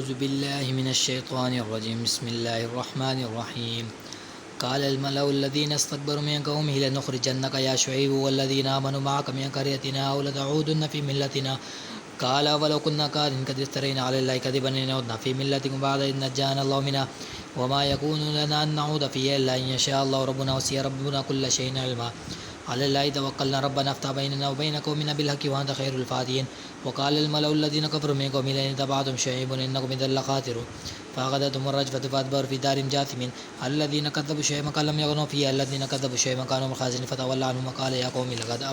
أعوذ بالله من الشيطان الرجيم بسم الله الرحمن الرحيم قال الملأ الذين استكبروا من قومه لنخرجنك يا شعيب والذين آمنوا معك من قريتنا أو لتعودن في ملتنا قال ولو كنا كارهين قد افترينا على الله كذبا إن عدنا في ملتكم بعد إذ نجانا الله منها وما يكون لنا أن نعود فيها إلا إن يشاء الله ربنا وسع ربنا كل شيء علما على الله توكلنا ربنا افتح بيننا وبين قومنا بالحق وأنت خير الفاتحين وقال الملأ الذين كفروا من قومه لئن اتبعتم شعيبا إنكم إذا لخاسرون فأخذتهم الرجفة فأدبروا في دار جاثمين الذين كذبوا شعيبا كان لم يغنوا فيها الذين كذبوا شعيبا كانوا من الخاسرين فتولى عنهم وقال يا قوم لقد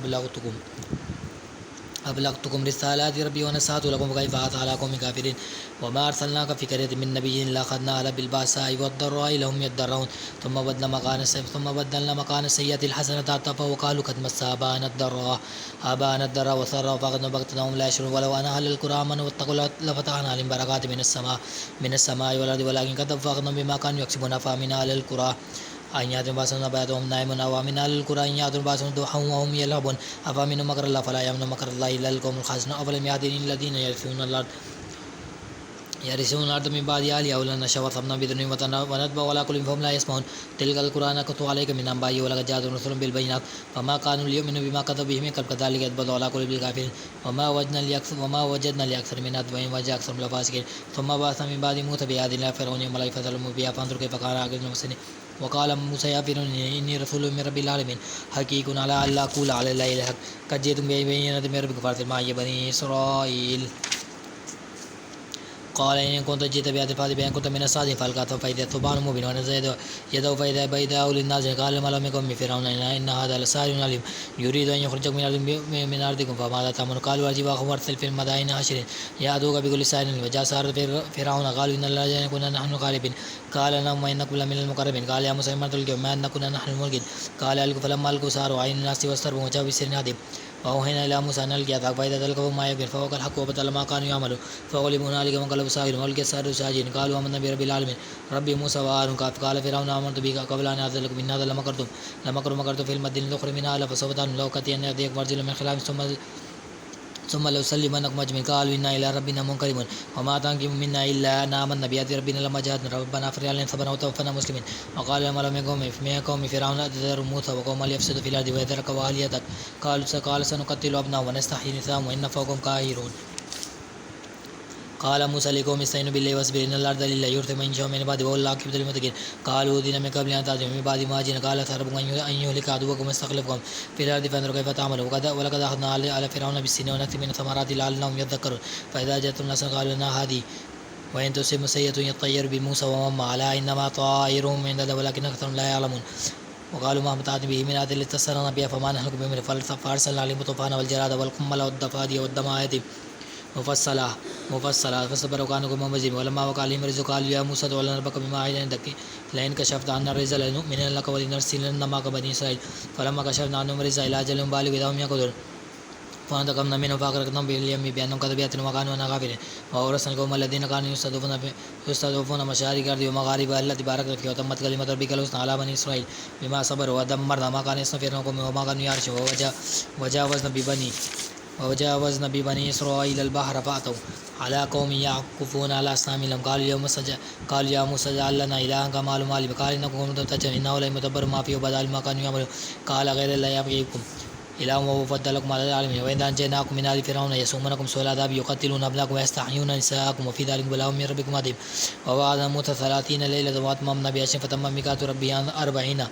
أبلغتكم رسالات ربي ونصحت لكم كيف أطيع على قوم كافرين وما أرسلناك في قرية من نبي إلا أخذنا أهلها بالبأساء والضراء لهم يضرعون ثم بدلنا مكان السيئة الحسنة عطفا وقالوا قد مس آباءنا الضراء والسراء فأخذنا بغتة وهم لا يشعرون ولو أن أهل القرى آمنوا واتقوا لفتحنا عليهم بركات من السماء والأرض ولكن كذبوا فأخذناهم بما كانوا يكسبون فمن أهل القرى أن يأتوا بأسنا بياتا وهم نائمون ومن أهل القرى أن يأتوا بأسنا ضحى وهم يلعبون أفأمنوا مكر الله فلا يأمن مكر الله إلا القوم الخاسرون أفلم يهد للذين يرثون الأرض من بعد أهلها أو لن نشأ وأصبنا بذنوبهم ونتبع ولا كل فهم لا يسمعون تلك القرى نقص عليك من أنبائه ولقد جاءتهم رسل بالبينات فما كانوا ليؤمنوا بما كذبوا به من قبل كذلك يطبع على قلوب الكافرين وما وجدنا لأكثر من أتباعهم وجاء أكثرهم لفاسقين ثم بعثنا من بعد موسى بآياتنا فرعون يوم لا يفضل بها فانظر كيف كان عاقبة المرسلين وقال موسى يا فرعون إني رسول من رب العالمين حقيق على ألا أقول على الله إلا الحق قد جئتم ببينة من ربكم فأرسل معي بني إسرائيل قال إن كنت جئت بهذه الفاتحة بأن كنت من الصادقين فألقى فإذا ثعبان مبين ونزل يده فإذا بيضاء للناس قال الملأ من قوم فرعون إن هذا لساحر عليم يريد أن يخرجكم من أرضكم فماذا تأمرون قالوا أرجه وأخوه وأرسل في المدائن حاشرين يأتوك بكل ساحر وجاء سحرة فرعون قالوا إن الله كنا نحن الغالبين قال لهم إنكم لمن المقربين قال يا موسى ما تلقوا ما أن كنا نحن الملقين قال ألقوا فلما ألقوا سحروا أعين الناس واستربوا وجاءوا بسحر عظيم وأوحينا إلى موسى أن ألقي عصاك فإذا تلقف ما يكفي فوقع الحق وبطل ما كانوا يعملون فغلبوا هنالك وانقلبوا ساغرين وألقي السحرة ساجدين قالوا آمنا برب العالمين ربي موسى وهارون قال فرعون آمنت بك قبل أن آذن لكم إن هذا لمكر في المدينة الأخرى منها فسوف تعلمون لو كنت أن يأتيكم رجل من خلاف ثم لأسلمنكم أجمعين قالوا إنا إلى ربنا منقلبون وما تنقم منا إلا أن آمنا بآيات ربنا لما جاءتنا ربنا أفرغ علينا صبرا وتوفنا مسلمين وقال الملأ من قوم فرعون أتذر موسى وقومه ليفسدوا في الأرض ويذرك وآلهتك قال سنقتل أبناءهم ونستحيي نساءهم وإنا فوقهم قاهرون قال موسى لقوم استعينوا بالله واصبروا إن الأرض لله يورث من يشاء من عباده وهو العاقبة للمتقين قالوا أوذينا من قبل أن تأتوا من بعد ما جئنا قال سربكم أن يهلك عدوكم ويستخلفكم في الأرض فانظروا كيف تعملون ولقد أخذنا على فرعون بالسنين ونكثر من الثمرات لعلهم يذكرون فإذا جاءتهم نصر قالوا لنا هذه وإن تصبهم سيئة يطير بموسى ومن معه ألا إنما طائرهم عند الله ولكن أكثرهم لا يعلمون وقالوا ما متعت به من آية لتسرنا بها فما نحن بهم فأرسلنا عليهم الطوفان والجراد والقمل والضفادع والدم آيات مفصلات فصبروا كانوا قوما مجرمين ولما وقع عليهم الرجز قالوا يا موسى ادع لنا ربك بما عهد عندك لئن كشفت عنا الرجز لنؤمنن لك ولنرسلن معك بني إسرائيل فلما كشفنا عنهم الرجز إلى أجل بالغ إذا هم يقدرون فانتقمنا منهم فأغرقناهم باليم بأنهم كذبوا بآياتنا وكانوا عنها غافلين وأورثنا القوم الذين كانوا يستضعفون مشارق الأرض ومغاربها التي باركنا فيها وتمت كلمة ربك الحسنى على بني إسرائيل بما صبروا ودمرنا ما كان يصنع فرعون وما كانوا يعرشون وجاوزنا ببني إسرائيل البحر فأتوا على قوم يعكفون على أصنام لهم قالوا يا موسى اجعل لنا إلها كما لهم آلهة قال إنكم قوم تفترون إنه لا يتبر ما فيه وبدل ما كانوا يعملون قال غير الله يبغيكم إله وفضلكم على العالمين وإن أنجيناكم من آل فرعون يسومونكم سوء العذاب يقتلون أبناءكم ويستحيون نساءكم وفي ذلك بلاء من ربكم عظيم ووعدنا موسى 30 ليلة وأتممنا بعشر فتم ميقات ربي 40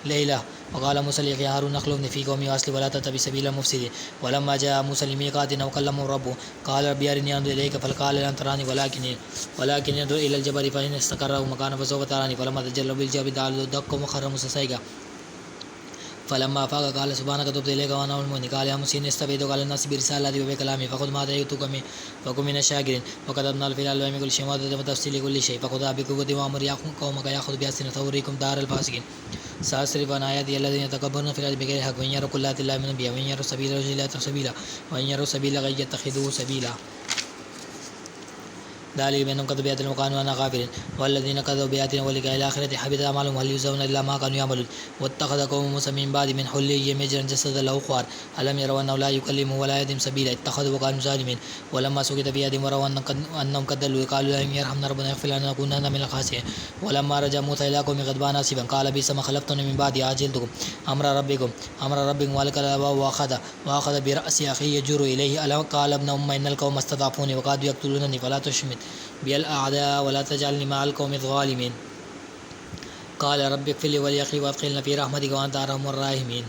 ليلة وقال موسى لأخيه هارون اخلفني في قومي وأصلح ولا تتبع سبيل المفسدين ولما جاء موسى لميقاتنا وكلمه ربه قال ربي أرني أنظر إليك فقال لن تراني ولكن انظر إلى الجبل فإن استقر مكانه فسوف تراني فلما تجلى بالجبل دعا وخر موسى صعقا فلما أفاق قال سبحانك تبت إليك وأنا أول المؤمنين قال يا موسى إني اصطفيتك على الناس برسالتي وبكلامي فخذ ما آتيتك وكن من الشاكرين وكتبنا في الألواح من كل شيء وتفصيل كل شيء فخذها بقوة وأمر قومك يأخذ بأحسنها سأريكم دار الفاسقين سأصرف عن آياتي الذين يتكبرون في الأرض بغير الحق وإن يروا كل آية لا يؤمنون بها وإن يروا سبيل الرشد لا يتخذوه سبيلا وإن يروا سبيل غي يتخذوه سبيلا ذلك بأنهم كذبوا بآياتنا وكانوا عنها غافلين والذين كذبوا بآياتنا ولقاء الآخرة حبطت أعمالهم هل يجزون إلا ما كانوا يعملون واتخذ قوم موسى من بعد من حليهم عجلا جسدا له خوار ألم يروا أنه لا يكلمهم ولا يهديهم سبيلا اتخذوا وكانوا ظالمين ولما سكت في يدهم ورأوا أنهم قد ضلوا قالوا لن يرحمنا ربنا يغفر لنا لنكونن من الخاسرين ولما رجع موسى إلى قومه غضبان آسفا قال بئس ما خلفتني من بعدي عجلتكم أمر ربكم ولك الأباء وأخذ برأس أخيه يجر إليه ألا قال ابن أم إن القوم استضعفوني وكادوا يقتلونني فلا تشمت بي الأعداء ولا تجعلني مع القوم الظالمين قال رب اغفر لي ولأخي وأدخلنا في رحمتك وأنت أرحم الراحمين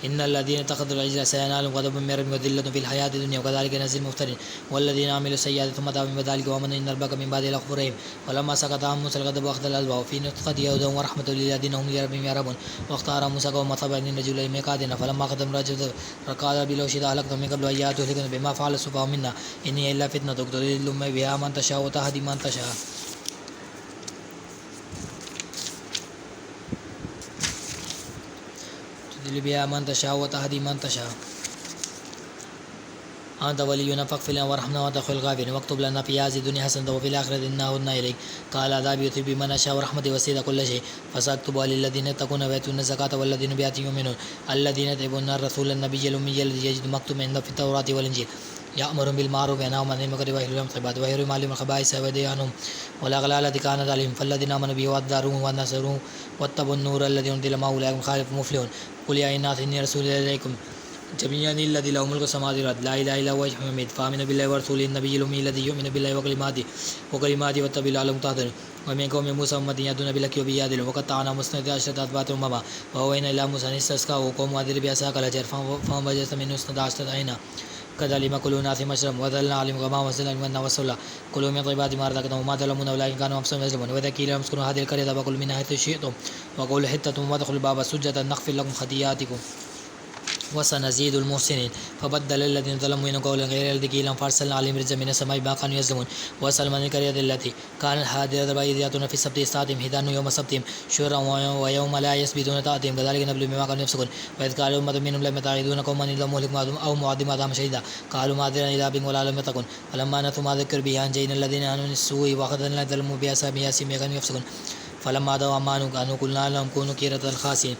إن الذين اتخذوا العجل سينالهم غضب من ربهم وذلة في الحياة الدنيا وكذلك نجزي المفترين والذين عملوا السيئات ثم تابوا من ذلك وآمنوا إن ربك من بعد لغفور رحيم ولما سكت عن موسى الغضب وأخذ الألواح وفي نطقه هدى ورحمة للذين هم لربهم يرهبون واختار موسى قوم طبعا إن رجل ميقاتنا فلما قدم رجل قال بلو شئت أهلكتهم من قبل وإياه تهلكنا بما فعل السفهاء منا إن هي إلا فتنة تضل بها من تشاء وتهدي من تشاء بها من تشاء وتهدي من تشاء أنت ولينا فاغفر لنا وارحمنا وأنت خير الغافرين واكتب لنا في هذه الدنيا حسنة وفي الآخرة إنا هدنا إليك قال عذابي يصيب بمن أشاء ورحمتي وسعت كل شيء فسأكتبها للذين يتقون ويؤتون الزكاة والذين بآياتنا يؤمنون الذين يتبعون الرسول النبي الأمي الذي يجد مكتوبا عنده في التوراة والإنجيل يأمرهم بالمعروف وينهاهم عن المنكر ويحل لهم الطيبات ويحرم عليهم الخبائث ويدع عنهم والأغلال التي كانت عليهم فالذين آمنوا به وأداروه ونصروه واتبعوا النور الذي أنزل معه أولئك هم المفلحون قل يا الناس إني رسول إليكم جميعا الذي له ملك السماوات والأرض لا إله إلا هو يحيي ويميت فآمنوا بالله ورسوله النبي الأمي الذي يؤمن بالله وكلماته واتبعوا لعلهم تهتدون ومن قوم موسى أمة يهدون بالحق وبه يعدلون وقطعنا اثنتي عشرة أسباط أمما وأوحينا إلى موسى أن استسقاه قومه أذل بعصاك الحجر فانفجرت منه اثنتا عشرة عينا كذلك كلوا أناس مشرب وذللنا عليهم غمام وسلم من وصلا كلوا من طيبات ما رزقناهم وما ظلمونا ولكن كانوا أنفسهم يظلمون وإذا قيل لهم اسكنوا هذه القرية فكلوا منها حيث شئتم وقولوا حتة وادخلوا الباب سجدا نغفر لكم خطيئاتكم وسنزيد المحسنين فبدل الذين ظلموا منهم قولا غير الذي قيل لهم فارسلنا عليهم رجزا من السماء بما كانوا يظلمون وسلم من القرية التي كانت حاضرة البحر إذ يأتون في السبت إذ هدان يوم سبتهم شرا ويوم لا يسبتون تأتيهم كذلك نبلوا بما كانوا يفسقون وإذ قال أمة منهم لم يتخذون قوما إلا مهلكهم أو معذبهم عذابا شديدا قالوا معذرا إلى ربهم ولا لم يتقون فلما نسوا ما ذكروا به أنجينا الذين آمنوا من السوء وأخذنا الذين ظلموا بأسباب ياسين كانوا يفسقون فلما أتوا عما كانوا قلنا لهم كونوا قردة خاسئين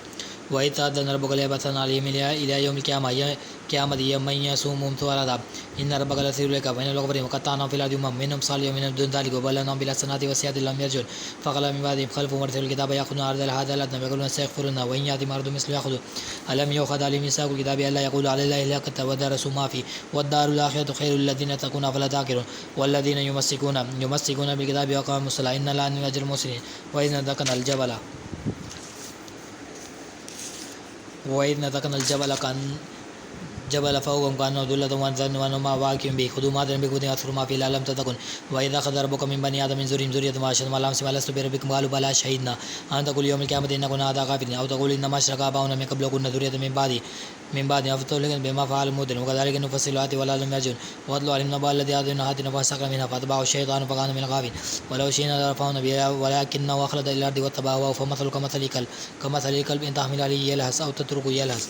وإذ تأذن ربك ليبعثن عليهم إلى يوم القيامة يوم يسومهم سوء العذاب إن ربك لسريع العقاب وإنه لغفور وقطعناهم في الأرض أمما منهم صالح ومنهم دون ذلك وبلوناهم بالحسنات والسيئات لم يرجعون فقال من بعدهم خلف ورثوا الكتاب يأخذون عرض هذا الأدنى ويقولون سيغفر لنا وإن يأتي مرض مثله يأخذوا ألم يؤخذ عليهم ميثاق الكتاب ألا يقولوا على الله إلا كتاب ودرسوا ما فيه والدار الآخرة خير للذين يتقون أفلا تعقلون والذين يمسكون بالكتاب وأقاموا الصلاة إن لا نجزي المحسنين وإذ نتقنا الجبل كان جبل فوقهم كأنه ذلة وأنزلنا ما واقع به خذوا ما ذنبكم واذكروا ما فيه لعلكم تتقون وإذا أخذ ربك من بني آدم من ذرية ما أشهدهم على أنفسهم ألست بربكم قالوا بلى شهدنا أن تقولوا يوم القيامة إنا كنا عن غافلين أو تقولوا إنما أشرك آباؤنا من قبل وكنا ذرية من بعد أفتهلكنا بما فعلوا المجرمون وكذلك نفصل الآيات ولعلهم يرجعون واتلوا عليهم نبأ الذي آتيناه آياتنا فانسلخ منها فأتبعه الشيطان فكان من الغاوين ولو شئنا لرفعناه بها ولكنه أخلد إلى الأرض واتبع هواه فمثله كمثل الكلب إن تحمل عليه يلهث أو تتركه يلهث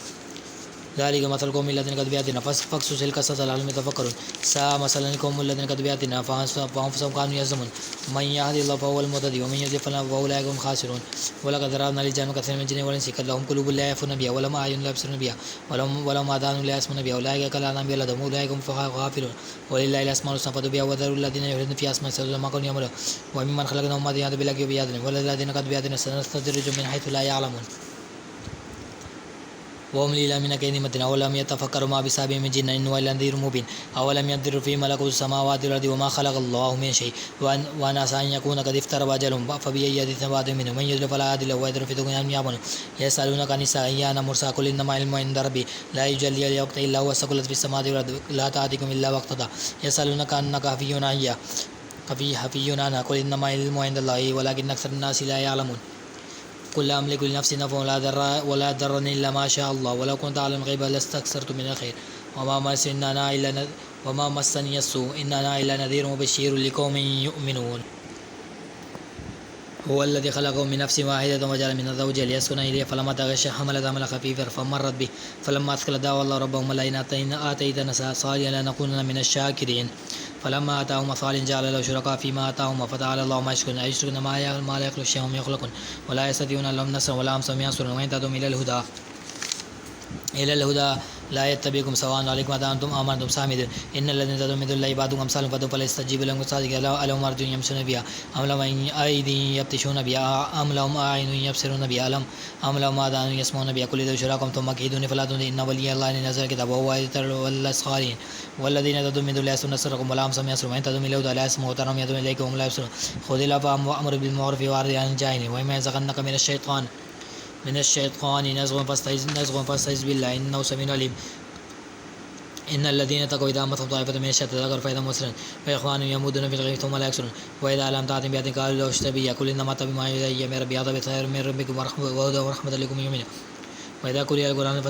ذلك مثل القوم الذين كذبوا بآياتنا فاقصص القصص لعلهم يتفكرون ساء مثلا القوم الذين كذبوا بآياتنا فأنفسهم كانوا يظلمون من يهد الله فهو المهتدي ومن يضلل فأولئك هم الخاسرون ولقد ذرأنا لجهنم كثيرا من الجن والإنس لهم قلوب لا يعرفون بها ولهم أعين لا يبصرون بها ولهم آذان لا يسمعون بها أولئك كالأنعام بل هم أولئك هم غافلون ولله الأسماء الحسنى فادعوه بها وذروا الذين يلحدون في أسمائه سيجزون ما كانوا يعملون وممن خلقنا أمة يهدون بالحق وبآياتنا والذين كذبوا بآياتنا سنستدرجهم من حيث لا يعلمون وأملي لهم من كيد متين أولم يتفكروا ما بأصحابهم من جنة إن هو إلا نذير مبين أولم ينظروا في ملكوت السماوات والأرض وما خلق الله من شيء وأن عسى أن يكون قد افترض أجلهم فبأي حديث بعده منهم من يضلل فلا هادي له ويذرهم في طغيانهم يعمهون يسألونك عن الساعة أيان مرساها قل إنما علمها عند ربي لا يجليها لوقته إلا هو ثقلت في السماوات والأرض لا تأتيكم إلا وقتها يسألونك أنك حفي عنها قل إنما علمها عند الله ولكن أكثر الناس لا يعلمون قل لا أملك لنفسي نفعا ولا ضرا إلا ما شاء الله ولو كنت أعلم الغيب لاستكثرت من الخير وما مسني السوء إن أنا إلا نذير مبشر لقوم يؤمنون هو الذي خلقهم من نفس واحدة وجعل منها زوجها ليسكن إليه فلما تغشى حملت حملا خفيفا فمرت به فلما أثقلت دعوا الله ربهم لئن آتيتنا صالحا لنكونن من الشاكرين فلما آتاهم صالحا جعل له شركاء فيما آتاهم فتعالى الله ما يشركون ما لا يخلق شيئا هم يخلقون ولا يستطيعون لهم نصرا ولا أنفسهم ينصرون وإن تدعوهم إلى الهدى لا يتبعكم سواء عليكم أنتم آمنتم سامدون إن الذين تدعون من دون الله عباد أمثالكم فادعوا فليستجيبوا لهم صادق ألهم أرجل يمشون بها أم لهم أيدي يبطشون بها أم لهم أعين يبصرون بها أم لهم آذان يسمعون بها قل ادعوا شركاءكم ثم كيدوني فلا تنظرون إن ولي الله الذي نزل الكتاب وهو يتولى الصالحين والذين تدعون من دون الله يسمعون نصركم ولا أنفسهم ينصرون وإن تدعون إلى الهدى لا يسمعون وتراهم يدعون إليك وهم لا يبصرون خذ العفو وأمر بالمعروف وأعرض عن الجاهلين وإما ينزغنك من الشيطان نزغ فاستعذ بالله إنه سميع عليم إن الذين اتقوا إذا مسهم طائفة من الشيطان تذكروا فإذا مسلم فإخوانهم يمودون في الغي ثم لا يكسرون وإذا لم تأتهم بآية قالوا لو اشتبه قل إنما أتبع ما يوحى من ربي هذا خير من ربكم وهدى ورحمة لكم يؤمنون وإذا قرئ القرآن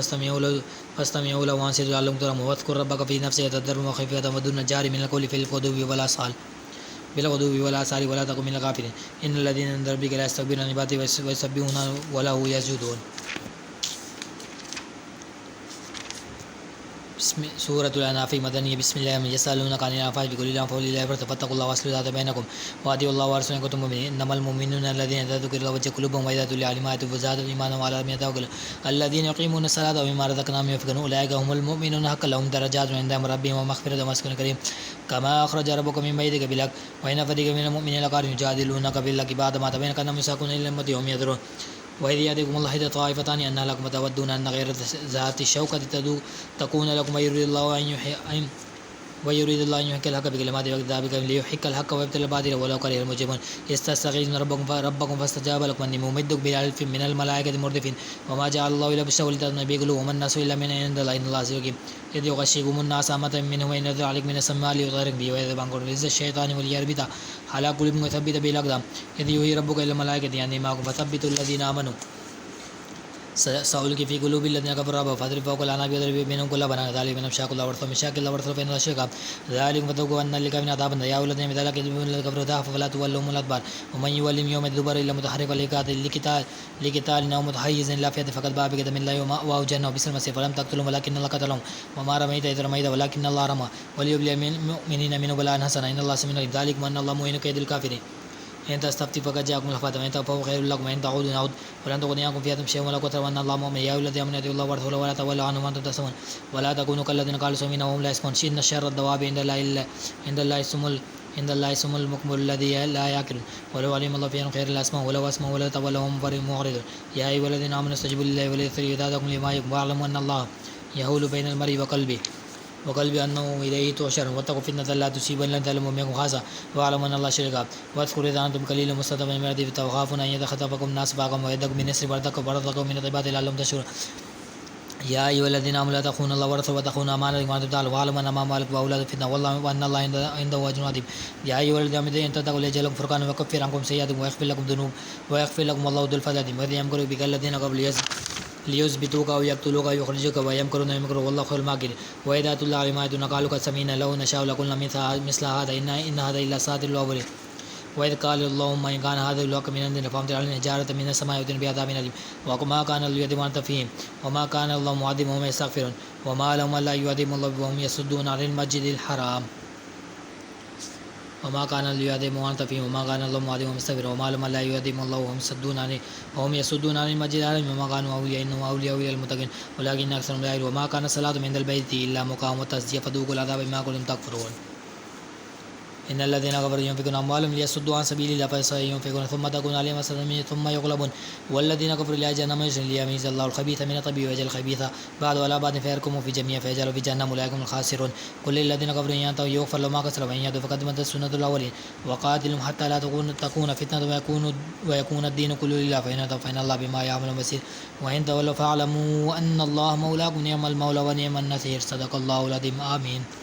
فاستمعوا له وأنصتوا لعلكم ترحمون واذكر ربك في نفسك تضرعا وخفية ودون الجهر من القول في الغدو والآصال ولا تكن من الغافلين إن الذين عند ربك لا يستكبرون عن عبادته ويسبحون وله يسجدون. سورة الأنعام مدنية. بسم الله من يسألونك عن الأنفال بقول الله فقل لله فاتقوا الله واصلحوا ذات بينكم وأطيعوا الله ورسوله إن كنتم مؤمنين إنما المؤمنون الذين إذا ذكر الله وجلت قلوبهم وإذا تليت عليهم آياته زادتهم إيمانا وعلى ربهم يتوكلون الذين يقيمون الصلاة ومما رزقناهم ينفقون أولئك هم المؤمنون حقا لهم درجات عند ربهم ومغفرة ومسكن كريم كما أخرج ربك من بيتك بالحق وإن فريقا من المؤمنين لكارهون يجادلونك بالحق بعد ما تبين كأنهم يساقون إلى الموت وهم ينظرون وإذ يأتيكم الله إحدى طائفتان أنها لكم تودون أن غير ذات الشوكة تكون لكم ويريد الله أن يحق الحق بكلماته وكتابه ليحق الحق ويبطل الباطل ولو كره المجرمون يستغيثون ربكم فاستجاب لكم أني ممدكم بألف من الملائكة مردفين وما جعل الله إلا بشر ولتطمئن به قلوبكم وما الناس إلا من عند الله إن الله عزيز حكيم إذ يغشيكم الناس أمة منه وإن ينزل عليكم من السماء ليطهركم به ويذهب عنكم رجس الشيطان وليربط على قلوبكم ويثبت به الأقدام إذ يوحي ربك إلى الملائكة أني معكم فثبتوا الذين آمنوا سألقي في قلوب الذين كفروا الرعب فاضرب فوق الأعناق واضرب بينهم كل بنان ذلك من شاق الله ورثوا من شاق الله ورثوا فإن الله شرك ذلك فتوقوا أن للكافرين عذابا يا أولى الذين بذلك يذبون الذين كفروا ضعفا فلا تولوهم الأدبار ومن يولهم يوم الدبر إلا متحرفا لقتال أو متحيز إلى فئة فقد باء بغضب من الله ومأواه جهنم وبئس المصير فلم تقتلهم ولكن الله قتلهم وما رميت إذ رميت ولكن الله رمى وليبلي المؤمنين منه بلاء حسنا إن الله سميع عليم ذلك وأن الله مهين كيد الكافرين إن تستفتوا فقد جاءكم الفتح وإن تنفعوا خير لكم وإن تعودوا نعود ولن تغني عنكم فئة شيئا ولا قوة وأن الله مؤمن يا أيها الذين آمنوا أطيعوا الله ورسوله ولا تولوا عنه وأنتم تسمعون ولا تكونوا كالذين قالوا سمعنا وهم لا يسمعون إن شر الدواب عند الله اسم المكمل الذي لا يأكلون ولو علم الله فيهم خير الأسماء ولو أسمعوا ولا تولوا هم معرضون يا أيها الذين آمنوا استجيبوا لله ولرسوله إذا دعاكم لما يحييكم واعلموا أن الله يحول بين المرء وقلبي أنه إليه تحشرون واتقوا فتنة لا تصيبن الذين ظلموا منكم خاصة واعلموا أن الله شريك واذكروا إذا أنتم قليل مستضعفون من الأرض تخافون أن يتخطفكم الناس فأقاموا ويدكم بالنصر ورزقكم من الطيبات لعلهم تشكرون يا أيها الذين آمنوا لا تخونوا الله ورسوله وتخونوا أماناتكم وأنتم تعلمون واعلموا أنما أموالكم وأولادكم فتنة والله وأن الله عنده أجر عظيم يا أيها الذين آمنوا إن تتقوا يجعل لكم فرقانا ويكفر عنكم سيئاتكم ويغفر لكم ذنوب ويغفر لكم والله ذو الفضل العظيم وإذ يمكر بك الذين قبلوا ليثبتوك أو يقتلوك أو يخرجوك ويمكرون ويمكرون والله خير الماكرين وإذا تتلى عليهم آياتنا قالوا قد سمعنا لو نشاء لقلنا مثل هذا إن هذا إلا أساطير الأولين وإذ قال اللهم إن كان هذا الحق من عندنا فأمطر علينا حجارة من السماء وأتنا بعذاب أليم وما كان ليعذبهم وأنت فيهم وما كان الله معذبهم وهم يستغفرون وما لهم ألا يعذبهم الله وهم يصدون عن المسجد الحرام وما كان ليعذبهم وأنت فيهم وما كان الله معذبهم وهم يستغفرون وما لهم ألا يعذبهم الله وهم يصدون عن المسجد الحرام وما كانوا أولياء إنهم أولياء المتقين ولكن أكثرهم لا يعلمون وما كان الصلاة من البيت إلا مقام وتصديق فذوقوا العذاب بما كنتم تكفرون إن الذين كفروا ينفقون أموالهم ليصدوا عن سبيل الله فسينفقون ثم تكون عليهم حسرة ثم يغلبون والذين كفروا إلى جهنم يصلون ليميز الله الخبيث من الطيب ويجعل الخبيث بعد ولا بعد فيركموا في جميع فيجعلوا في جهنم أولئك هم الخاسرون قل للذين كفروا إن ينتهوا يغفر لهم ما قد وإن يعودوا فقد مضت سنة الأولين وقاتلهم حتى لا تكون فتنة ويكون الدين كله لله فإن الله بما يعملون بصير وإن تولوا فاعلموا أن الله مولاكم نعم المولى ونعم النصير صدق الله العظيم آمين.